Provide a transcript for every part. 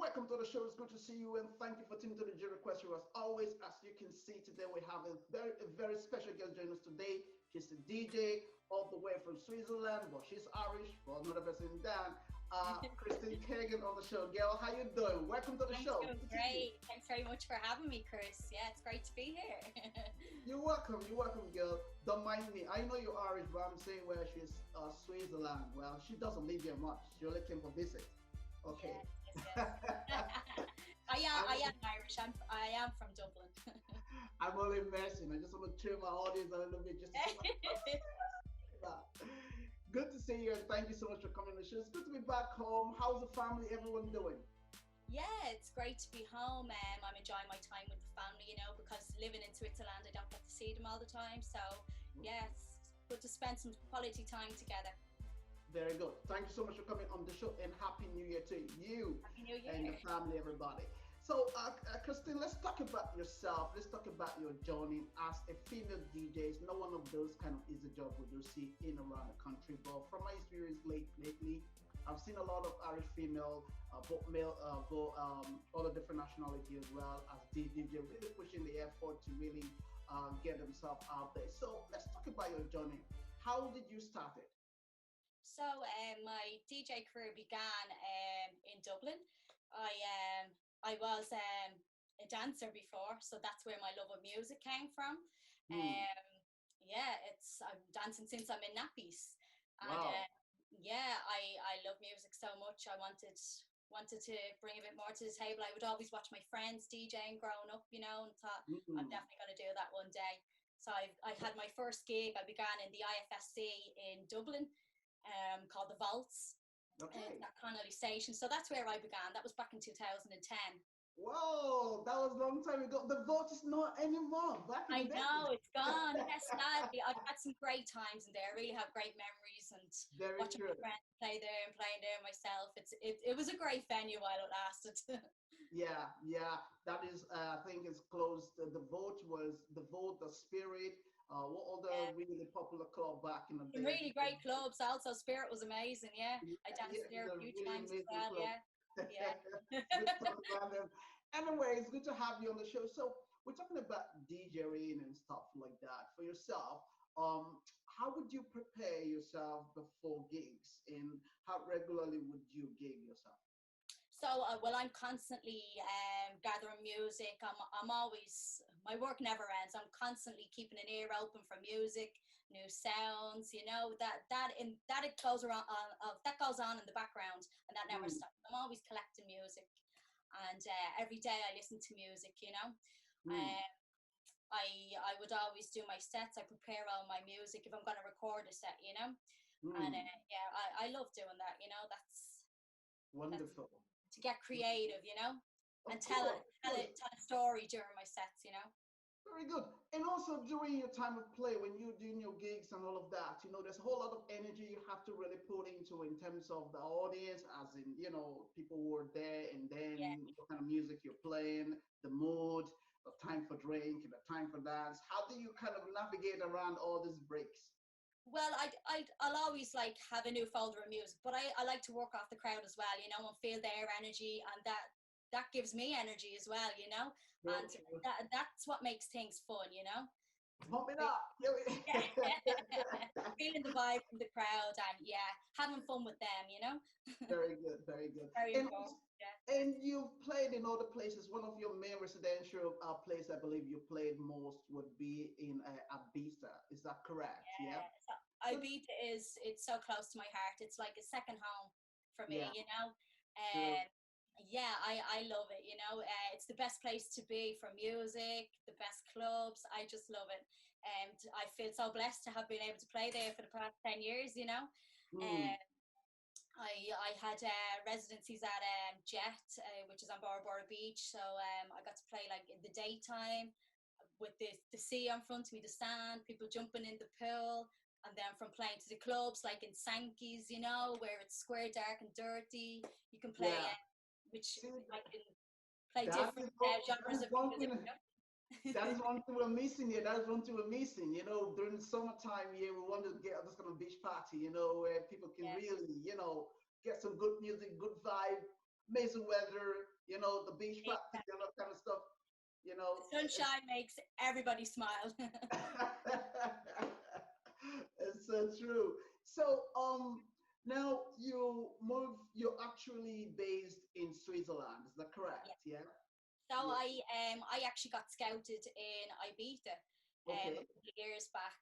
Welcome to the show. It's good to see you, and thank you for tuning to the J Request Show. As always, as you can see today, we have a very special guest joining us today. She's a DJ all the way from Switzerland, but she's Irish. Well, another person down. Kirstin Keegan on the show. Girl, how you doing? Welcome to the I'm show. doing great. Thanks very much for having me, Chris. Yeah, it's great to be here. You're welcome. You're welcome, girl. Don't mind me. I know you're Irish, but I'm saying where she's Switzerland. Well, she doesn't live here much. She only came for visit. Okay. Yes. I am Irish. I am from Dublin. I'm only messing. I just want to cheer my audience a little bit. Just to good to see you, and thank you so much for coming on the show. It's good to be back home. How's the family? Everyone doing? Yeah, it's great to be home. I'm enjoying my time with the family, because living in Switzerland, I don't get to see them all the time. So, yeah, it's good to spend some quality time together. Very good. Thank you so much for coming on the show, and Happy New Year to you Happy New Year. and the family, everybody. So, Kirstin, let's talk about yourself. Let's talk about your journey as a female DJ. It's not one of those kind of easy jobs we do see in around the country, but from my experience lately, I've seen a lot of Irish female, both male, both other different nationality as well as DJ, really pushing the effort to really get themselves out there. So let's talk about your journey. How did you start it? So my DJ career began in Dublin. I was a dancer before, so that's where my love of music came from. Yeah, I'm dancing since I'm in nappies, and Wow. yeah, I love music so much. I wanted to bring a bit more to the table. I would always watch my friends DJing growing up, and thought I'm definitely going to do that one day. So I had my first gig. I began in the IFSC in Dublin, called the Vaults, Okay. at Connolly Station. So that's where I began. That was back in 2010. Whoa, that was a long time ago. The vote is not anymore. Back in I the day. know, it's gone. Yes, sadly. I've had some great times in there. I really have great memories, and Very watching true. my friends play there and playing there myself. It was a great venue while it lasted. Yeah. That is, I think it's closed. The vote was the vote, the Spirit. What other Yeah. really popular club back in the Some day? really great clubs. Also, Spirit was amazing. Yeah, I danced Yeah, there it's a a few really times as amazing well. club. Yeah, yeah. Good to talk about them. Anyway, it's good to have you on the show. So we're talking about DJing and stuff like that for yourself. How would you prepare yourself before gigs, and how regularly would you gig yourself? So, well, I'm constantly gathering music. I'm always, my work never ends. I'm constantly keeping an ear open for music, new sounds. That it goes around. That goes on in the background, and that never Mm, stops. I'm always collecting music, and every day I listen to music. mm, I would always do my sets. I prepare all my music if I'm going to record a set. And mm. yeah, I love doing that. That's Wonderful. to get creative, and Of tell course, of course. a story during my sets. Very good. And also during your time of play, when you're doing your gigs and all of that, there's a whole lot of energy you have to really put into in terms of the audience, as in, people who are there, and Yeah. then what kind of music you're playing, the mood, the time for drink, and the time for dance. How do you kind of navigate around all these breaks? Well, I'll always like have a new folder of music, but I like to work off the crowd as well, and feel their energy, and that gives me energy as well. Real And true. that's what makes things fun. Pump it Fe- up. Yeah. Feeling the vibe from the crowd, and yeah, having fun with them. Very good, very good. Very And important. Yeah. and you've played in other places. One of your main residential place, I believe you played most, would be in Ibiza. Is that correct? Yeah. So So Ibiza it's so close to my heart. It's like a second home for yeah, me. true. And yeah, I love it. It's the best place to be for music, the best clubs. I just love it. And I feel so blessed to have been able to play there for the past 10 years. Mm, Um, I had residencies at Jet, which is on Bora Bora Beach. So I got to play like in the daytime with the sea in front of me, the sand, people jumping in the pool. And then from playing to the clubs, like in Sankey's, where it's square, dark and dirty, you can play, yeah. which See, I can play that different is what, that genres is of one music. thing. That is one thing we're missing here. That is one thing we're missing. During the summertime here, we want to get this kind of beach party, where people can Yeah, really, get some good music, good vibe, amazing weather. the beach practice, kind of stuff. The sunshine makes everybody smile. It's so true. So, now you're actually based in Switzerland, is that correct? Yeah. Yeah. So Yeah. I actually got scouted in Ibiza Okay. a couple of years back,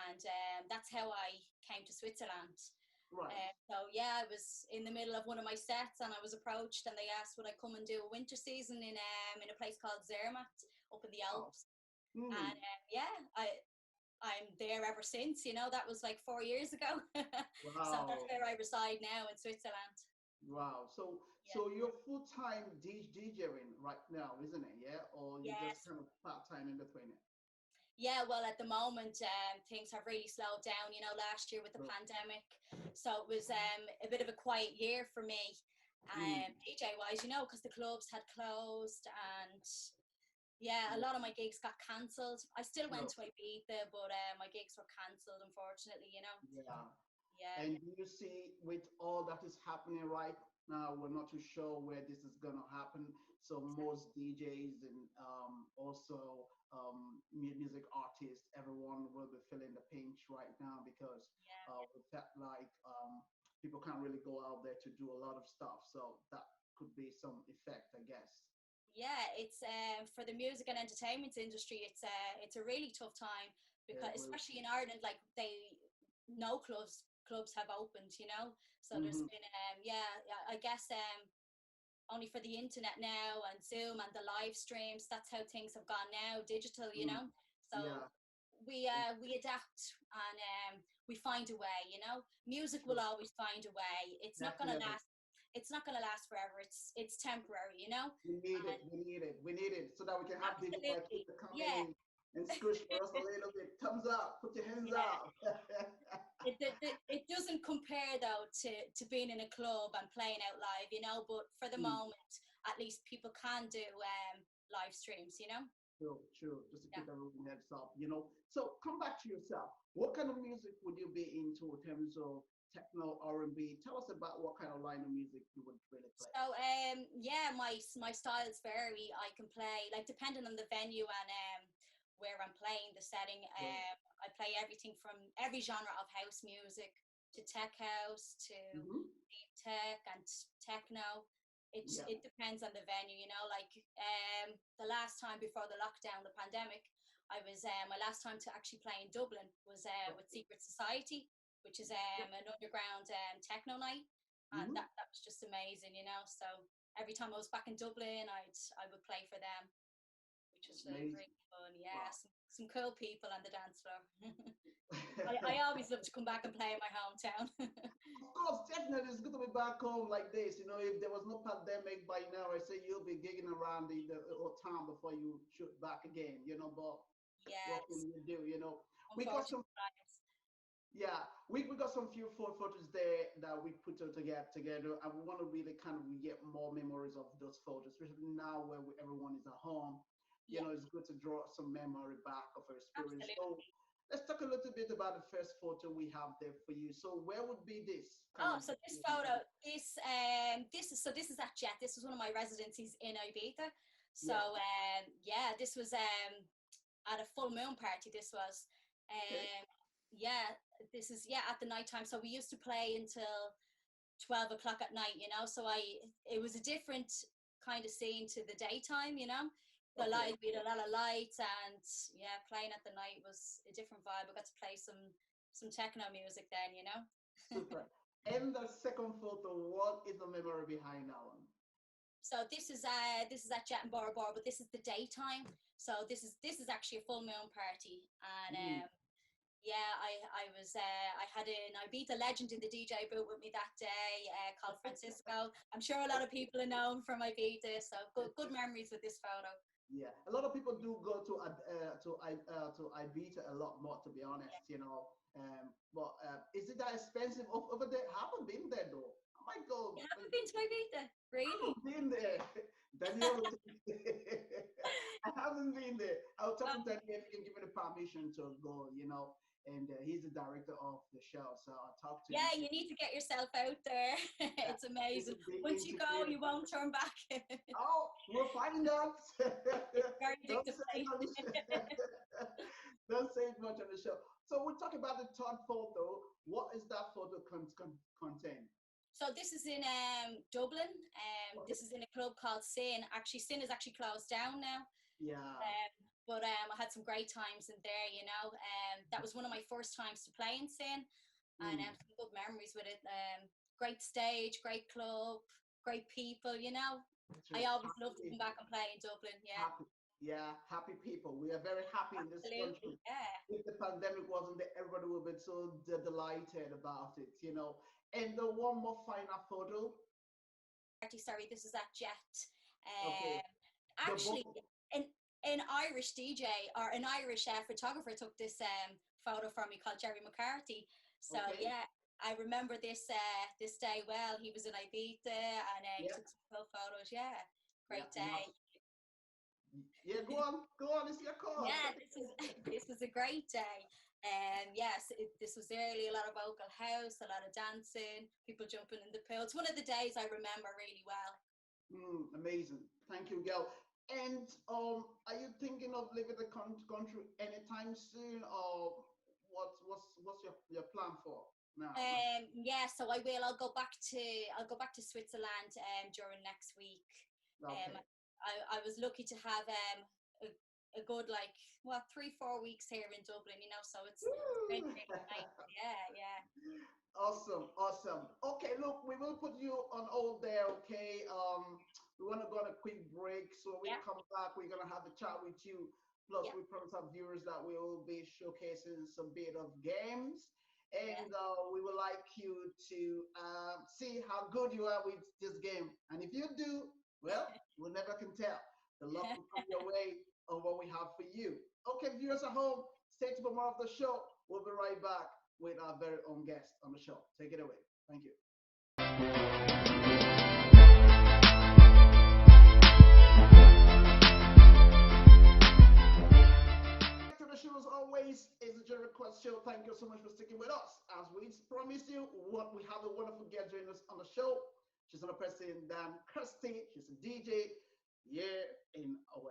and that's how I came to Switzerland. Right. So yeah, I was in the middle of one of my sets, and I was approached, and they asked would I come and do a winter season in a place called Zermatt up in the Oh. Alps. Mm. And yeah, I'm there ever since. That was like 4 years ago. So that's Wow. where I reside now in Switzerland. Wow. So Yeah. you're full-time DJing right now, isn't it? Yeah. Or you just Yes. kind of part-time in between it? Yeah, well, at the moment, things have really slowed down, last year with the Sure. pandemic. So it was a bit of a quiet year for me, Mm. DJ-wise, because the clubs had closed, and yeah, a lot of my gigs got cancelled. I still went Sure. to Ibiza, but my gigs were cancelled, unfortunately. Yeah. Yeah. And do you see, with all that is happening right now, we're not too sure where this is going to happen. So most DJs and also music artists, everyone will be feeling the pinch right now because Yeah. we felt like people can't really go out there to do a lot of stuff. So that could be some effect, I guess. Yeah, it's for the music and entertainment industry. It's a really tough time Yeah, because, especially in Ireland, like no clubs have opened. So there's mm-hmm. been yeah, I guess only for the internet now and Zoom and the live streams. That's how things have gone now, digital. Mm. So Yeah. we adapt, and we find a way. Music will Sure. always find a way. It's not gonna Definitely. last. It's not gonna last forever. It's temporary. We need it. And We need it. We need it so that we can have DJ like you absolutely, to come yeah. in and squish for us a little bit. Thumbs up. Put your hands Yeah. up. It doesn't compare though to being in a club and playing out live, but for the Mm, moment at least people can do live streams. true, true. Just to Yeah. keep everyone heads up. So come back to yourself. What kind of music would you be into in terms of techno, R&B? Tell us about what kind of line of music you would really play. So yeah, my styles vary. I can play, like, depending on the venue and where I'm playing, the setting. Sure. I play everything from every genre of house music to tech house to Mm-hmm. deep tech and techno. Yeah. It depends on the venue. Like the last time before the lockdown, the pandemic, I was my last time to actually play in Dublin was with Secret Society, which is an underground techno night, and Mm-hmm. that was just amazing. So every time I was back in Dublin, I would play for them, which was Amazing. really fun. Yeah, Wow. some cool people on the dance floor. I always love to come back and play in my hometown. Of course, definitely it's good to be back home like this. If there was no pandemic by now, I say you'll be gigging around the whole town before you shoot back again. But what can Yes, you do? We got some, unfortunate times. yeah, we got some few photos there that we put together, and we want to really kind of get more memories of those photos, especially now where everyone is at home. Yeah, It's good to draw some memory back of our experience. So absolutely. let's talk a little bit about the first photo we have there for you. So where would be this kind Oh, of? so this photo, this is at Jet. This was one of my residencies in Ibiza. So Yeah. yeah, this was at a full moon party. This was Okay. yeah, this is at the night time. So we used to play until 12 o'clock at night. So it was a different kind of scene to the daytime. The Okay. light, we had a lot of lights, and yeah, playing at the night was a different vibe. I got to play some techno music then. Super. And the second photo, what is the memory behind that one? So this is at Jet and Bora Bora, but this is the daytime. So this is actually a full moon party, and Mm. yeah, I had an Ibiza legend in the DJ booth with me that day, called Francisco. I'm sure a lot of people know him from Ibiza, so good memories with this photo. Yeah, a lot of people do go to Ibiza a lot more, to be honest. But is it that expensive over there? I haven't been there though. I might go. You haven't been to Ibiza, I really? haven't been there. Danielle, I haven't been there. I'll talk to Danielle if you can give me the permission to go, and he's the director of the show. So I talked to him. Yeah, you need to get yourself out there. It's amazing. Once you go, you won't turn back. Oh, we're finding out. Very Don't addictive say it place. on the Don't say it much on the show. So we'll talk about the third photo. What is that photo contain? So this is in Dublin. Okay. This is in a club called Sin. Actually, Sin is actually closed down now. Yeah. But I had some great times in there, you know. That was one of my first times to play in Sin, and some good memories with it. Great stage, great club, great people, you know. I always love to come back and play in Dublin. Yeah. Happy people. We are very happy in this country. Yeah. If the pandemic wasn't there, everybody would be so delighted about it, you know. And the one more final photo. Sorry, this is at Jet. Okay. Actually, an Irish DJ or an Irish photographer took this photo for me called Jerry McCarthy. So yeah, I remember this this day well. He was in Ibiza and he took some cool photos. Yeah, great day. Yeah, go on, it's your call. Yeah, this was a great day. Yes, this was early, a lot of vocal house, a lot of dancing, people jumping in the pool. It's one of the days I remember really well. Amazing. Thank you, girl. And are you thinking of leaving the country anytime soon, or what's your plan for now? Yeah, so I will. I'll go back to Switzerland during next week. Okay. I was lucky to have a good 3-4 weeks here in Dublin, you know, so it's been really nice. Yeah. Awesome. Okay, look, we will put you on hold there, okay? We want to go on a quick break, so when we come back, we're gonna have a chat with you. Plus, we promise our viewers that we will be showcasing some bit of games, and we would like you to see how good you are with this game. And if you do, well, we'll never can tell. The luck will come your way on what we have for you. Okay, viewers at home, stay tuned for more of the show. We'll be right back with our very own guest on the show. Take it away. Thank you. Back to the show as always is a Jerry Request show. Thank you so much for sticking with us. As we promised you, we have a wonderful guest joining us on the show. She's another person than Kirstin. She's a DJ. Yeah,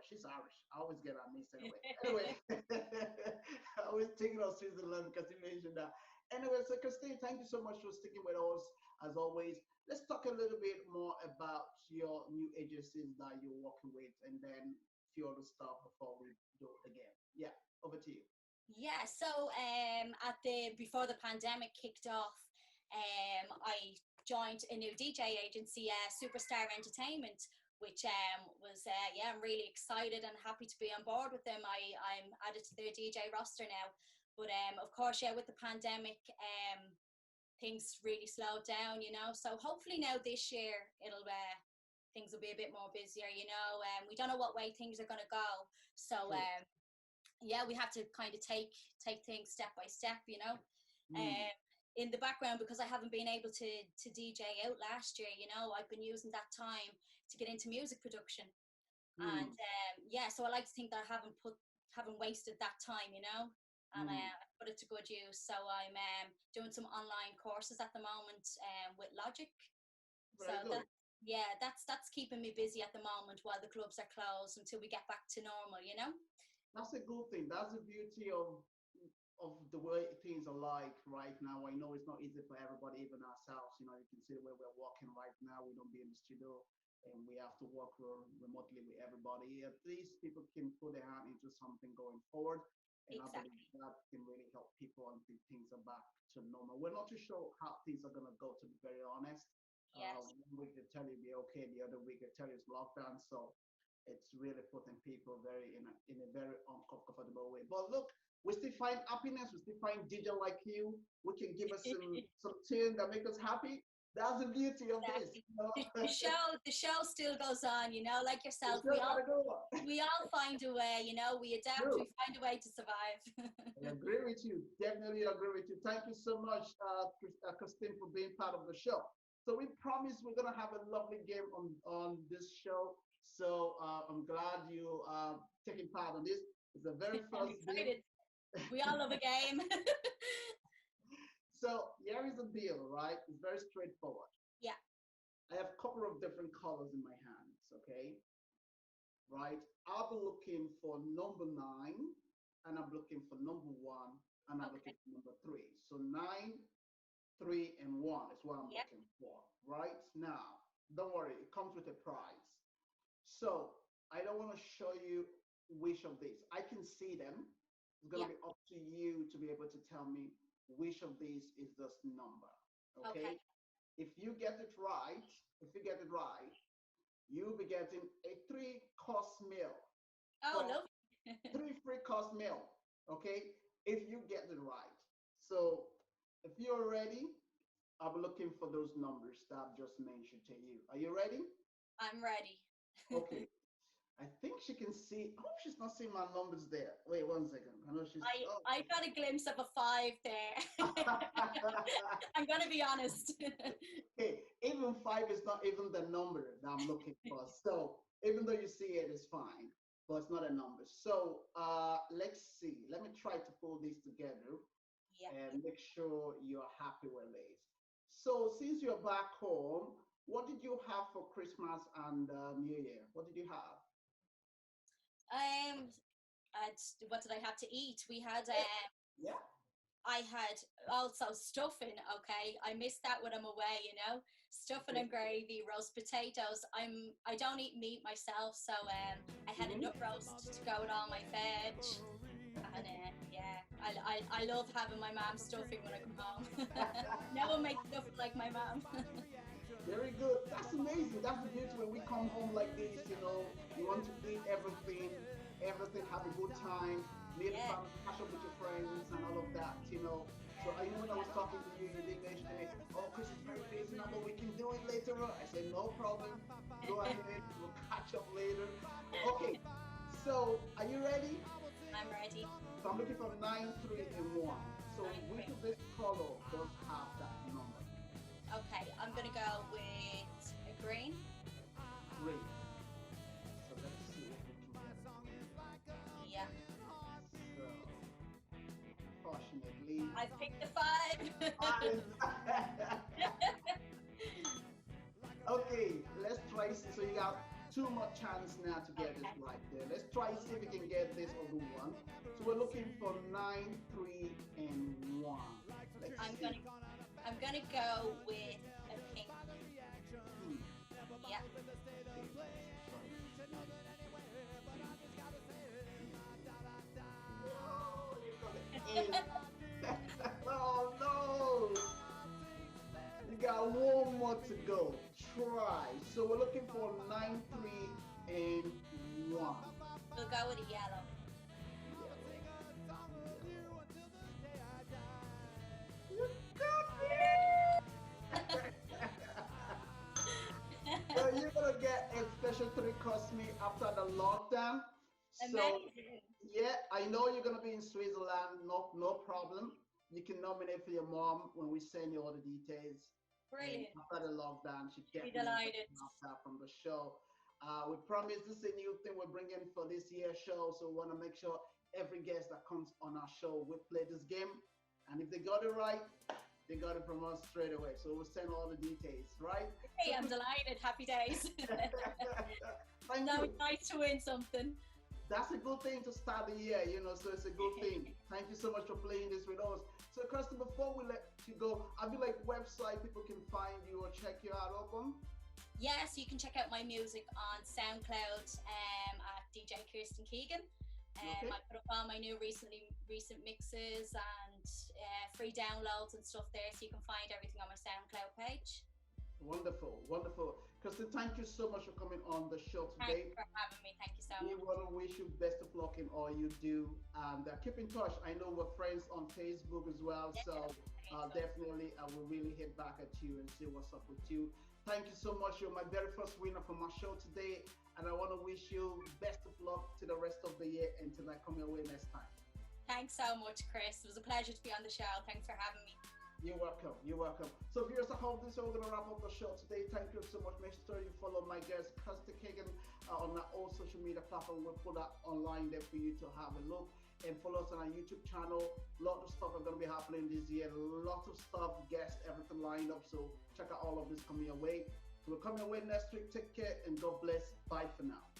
she's Irish. I always get her mixed anyway. I always thinking of Switzerland because you mentioned that. Anyway, so Kirstin, thank you so much for sticking with us as always. Let's talk a little bit more about your new agencies that you're working with, and then a few other stuff before we do it again. Yeah, over to you. Yeah, so before the pandemic kicked off, I joined a new DJ agency, Superstar Entertainment, which was I'm really excited and happy to be on board with them. I'm added to their DJ roster now, but of course, with the pandemic, things really slowed down, you know. So hopefully now this year things will be a bit more busier, you know. We don't know what way things are going to go, so we have to kind of take things step by step, you know. In the background, because I haven't been able to DJ out last year, you know, I've been using that time to get into music production, and so I like to think that I haven't wasted that time, you know, and I put it to good use. So I'm doing some online courses at the moment with Logic. That's keeping me busy at the moment while the clubs are closed until we get back to normal, you know. That's a good thing. That's the beauty of the way things are like right now. I know it's not easy for everybody, even ourselves. You know, you can see the way we're working right now. We don't be in the studio, and we have to work remotely with everybody. At least people can put their hand into something going forward, and I believe that can really help people until things are back to normal. We're not too sure how things are going to go, to be very honest. Yes. 1 week they tell you be okay, the other week they tell you it's lockdown. So it's really putting people in a very uncomfortable way. But look, we still find happiness. We still find DJ like you. We can give us some tune that make us happy. That's the beauty of this. You know? The show still goes on, you know, like yourself. We all find a way, you know. We adapt. True. We find a way to survive. I agree with you. Definitely agree with you. Thank you so much, Kirstin, for being part of the show. So we promise we're gonna have a lovely game on this show. So I'm glad you taking part on this. It's the very first game. We all love a game. So here is the deal, right? It's very straightforward. Yeah. I have a couple of different colors in my hands, okay? Right? I'll be looking for number 9, and I'm looking for number 1, and I'm Okay. looking for number 3. So 9, 3, and 1 is what I'm Yep. looking for, right? Now, don't worry, it comes with a prize. So I don't want to show you which of these. I can see them. It's going to Yep. be up to you to be able to tell me which of these is this number, okay? Okay. If you get it right, you'll be getting a 3-course meal Oh, from love. 3 free-course meal, okay? If you get it right. So if you're ready, I'll be looking for those numbers that I've just mentioned to you. Are you ready? I'm ready. Okay. I think she can see. I hope she's not seeing my numbers there. Wait 1 second. I know she's. Oh. I got a glimpse of a 5 there. I'm gonna be honest. Hey, even 5 is not even the number that I'm looking for. So even though you see it, it's fine, but it's not a number. So let's see. Let me try to pull this together Yeah. and make sure you're happy with this. So since you're back home, what did you have for Christmas and New Year? What did you have? Um, what did I have to eat? We had Yeah. I had also stuffing. Okay, I missed that when I'm away. Stuffing Okay. and gravy, roast potatoes. I don't eat meat myself, so I had a nut roast to go with all my veg. And yeah, I love having my mom stuffing when I come home. No one makes stuffing like my mom. Very good. That's amazing. That's the beauty when we come home like this, you want to eat everything, have a good time, meet the Yeah. family, catch up with your friends and all of that. So I know when I was talking to you, you did mention it. Oh, Chris is very busy now, but we can do it later on. I said, no problem. Go ahead. We'll catch up later. Okay. So are you ready? I'm ready. So I'm looking for 9, 3, and 1. So 9, which 3. of this color does have that number? Okay, I'm gonna go with a green. Great. So let's see if we can get it. Yeah. So, fortunately, I picked the 5. okay, let's try. So you got 2 more chances now to get this right there. Let's try see if we can get this other one. So we're looking for 9, 3, and 1. Let's see. I'm gonna go with a pink. Hmm. Yeah. Oh no! You got 1 more to go. Try. So we're looking for 9, 3, and 1. We'll go with a yellow. You got it! So you're gonna get a special 3-course meal after the lockdown. So Amazing. yeah, I know you're gonna be in Switzerland. No problem. You can nominate for your mom when we send you all the details. And Brilliant. after the lockdown, she Be definitely delighted. after from the show. We promise this is a new thing we're bringing for this year's show. So we want to make sure every guest that comes on our show will play this game. And if they got it right, they got it from us straight away. So we'll send all the details, right? Hey, I'm delighted. Happy days. Thank No, you. it's nice to win something. That's a good thing to start the year, so it's a good thing. Thank you so much for playing this with us. So, Kirstin, before we let you go, have you like website people can find you or check you out open? Yes, you can check out my music on SoundCloud at DJ Kirstin Keegan. Okay. I put up all my new recent mixes and free downloads and stuff there, so you can find everything on my SoundCloud page. Wonderful, wonderful. Kirstin, thank you so much for coming on the show today. Thanks for having me. Thank you so We much. want to wish you best of luck in all you do, and keep in touch. I know we're friends on Facebook as well, so definitely I will really hit back at you and see what's up with you. Thank you so much. You're my very first winner for my show today, and I want to wish you best of luck to the rest of the year until I come your way next time. Thanks so much, Chris. It was a pleasure to be on the show. Thanks for having me. You're welcome. You're welcome. So, viewers, I hope this is we're going to wrap up the show today. Thank you so much. Make sure you follow my guest, Kirstin Keegan, on all social media platforms. We'll put that online there for you to have a look. and follow us on our YouTube channel. A lot of stuff are going to be happening this year. Lots of stuff, guests, everything lined up. So check out all of this coming your way. So we're coming away next week. Take care and God bless. Bye for now.